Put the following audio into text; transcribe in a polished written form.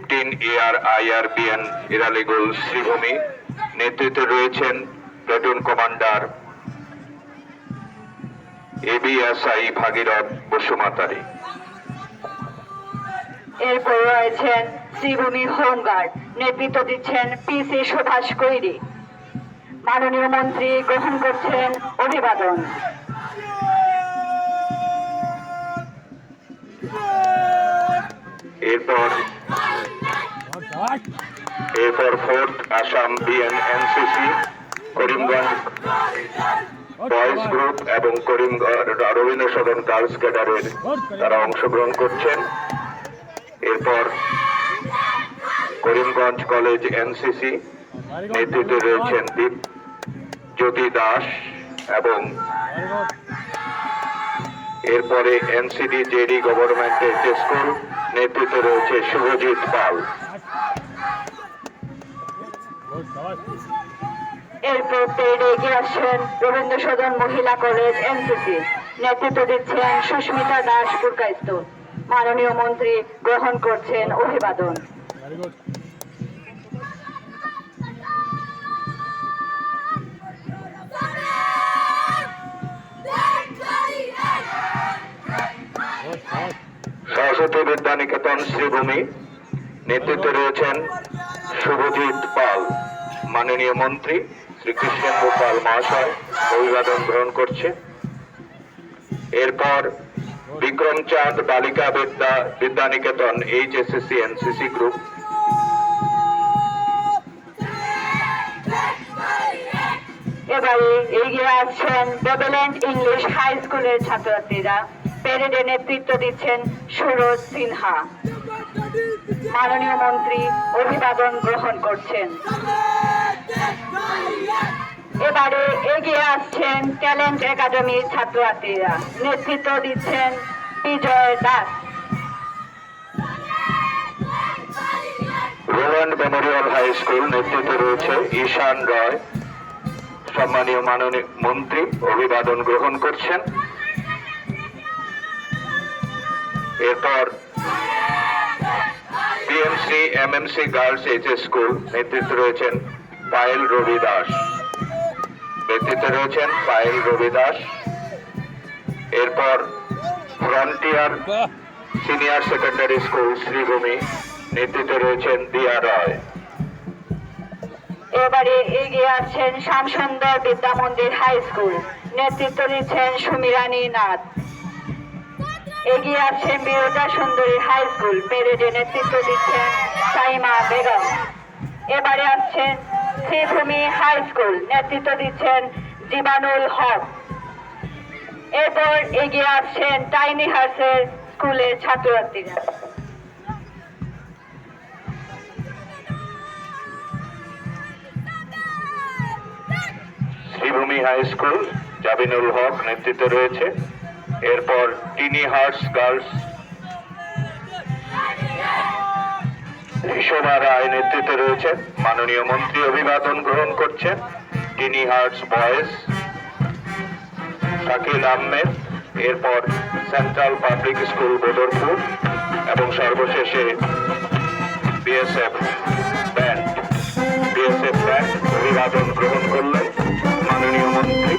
15 IRBN ইরালিগুল Sreebhumi. নেতৃত্বে রয়েছেন platoon commander ABSI Bhagirath Basumatary. এরপর রয়েছেন শ্রীভূমি হোমগার্ড, নেতৃত্ব দিচ্ছেন PC সুভাষ কৈরি। মাননীয় মন্ত্রী গ্রহণ করছেন অভিবাদন। এরপর 4th Assam BNNCC Karimganj boys group এবং করিমগঞ্জ রবীন্দ্র সদন গার্লস ক্যাডারের তারা অংশগ্রহণ করছেন। এরপর করিমগঞ্জ কলেজ NCC নেতৃত্বে রয়েছেন দীপজ্যোতি দাস এবং এরপরে NCD JD গভর্নমেন্ট স্কুল নেতৃত্বে রয়েছে শুভজিৎ পাল। এরপর পেড়ে এগিয়ে আসছেন রবীন্দ্র সদন মহিলা কলেজ NCC, নেতৃত্ব দিচ্ছেন সুস্মিতা দাস পুরকাইস্ত। মাননীয় মন্ত্রী গ্রহণ করছেন অভিবাদন। সরস্বতী বিদ্যানিকেতন শ্রীভূমি, নেতৃত্বে রয়েছেন শুভজিৎ পাল। মাননীয় মন্ত্রী শ্রী কৃষ্ণেন্দু পাল মহাশয় অভিবাদন গ্রহণ করছে। এরপর বিক্রমচাঁদ বালিকা বিদ্যানিকেতন HSSC NCC গ্রুপ। এবারে এগিয়ে আসছেন ডেভেলমেন্ট ইংলিশ হাই স্কুলের ছাত্রছাত্রীরা। প্যারেডে নেতৃত্ব দিচ্ছেন সুরজ সিনহা। মাননীয় মন্ত্রী অভিবাদন গ্রহণ করছেন। এবারে এগিয়ে আসছেন ট্যালেন্ট একাডেমির ছাত্রছাত্রীরা, নেতৃত্ব দিচ্ছেন Bijoy Das. Roland memorial high school নেতৃত্বে রয়েছে ঈশান রয়। সম্মানীয় মাননীয় মন্ত্রী অভিবাদন গ্রহণ করছেন। এরপর PMC MMC girls HS school নেতৃত্বে রয়েছেন পায়েল রবি দাস। এরপর frontier senior secondary school Sribhumi, নেতৃত্বে রয়েছেন দিয়া রয়। এবারে এগিয়ে আসছেন শ্যামসুন্দর বিদ্যা মন্দির হাই স্কুল, নেতৃত্ব দিচ্ছেন সুমিরানী নাথ। এগিয়ে আসছেন বিরোধা সুন্দরী হাই স্কুল, প্যারেডে নেতৃত্ব দিচ্ছেন সাইমা বেগম। এবারে আসছেন শ্রীভূমি হাই স্কুল, নেতৃত্ব দিচ্ছেন জীবানুল হক। এরপর এগিয়ে আসছেন টাইনি হার্সের স্কুলের ছাত্রছাত্রীরা। শ্রীভূমি হাই স্কুল জাবিনুল হক নেতৃত্বে রয়েছে। এরপর টিনি হার্টস গার্লস ঋষভা রায় নেতৃত্বে রয়েছে। মাননীয় মন্ত্রী অভিবাদন গ্রহণ করছেন। টিনি হার্টস বয়েজ শাকিল আহমেদ। এরপর সেন্ট্রাল পাবলিক স্কুল বদরপুর এবং সর্বশেষে BSF ব্যান্ড অভিবাদন গ্রহণ করলেন মাননীয় মন্ত্রী।